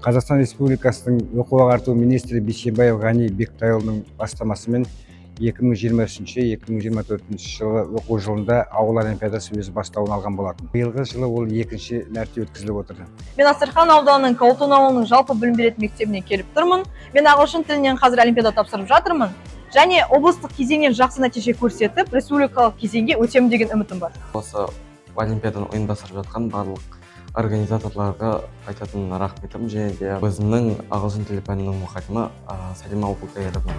Қазақстан Республикасының оқу ағарту министрі Бейсенбаев Ғани Бектайұлының бастамасымен 2023-2024 жылғы оқу жылында ауыл олимпиадасы өз бастауын алған болатын. Биылғы жылы ол екінші мәрте өткізіліп отыр. Мен Астрахан ауданының Колтун ауылының жалпы білім беретін мектебіне келіп тұрмын. Мен ағылшын тілінен қазір олимпиада тапсырып жатырмын. Және облыстық кезеңнен жақсы нәтиже көрсетіп, республикалық кезеңге өтемін деген үмітім бар. Осы олимпиаданы ұйымдастырып жатқан барлық организаторларға айтатын рахметім, және де өзімнің ағылшын тілі пәнінің мұғалімі Салима Абукаеровна.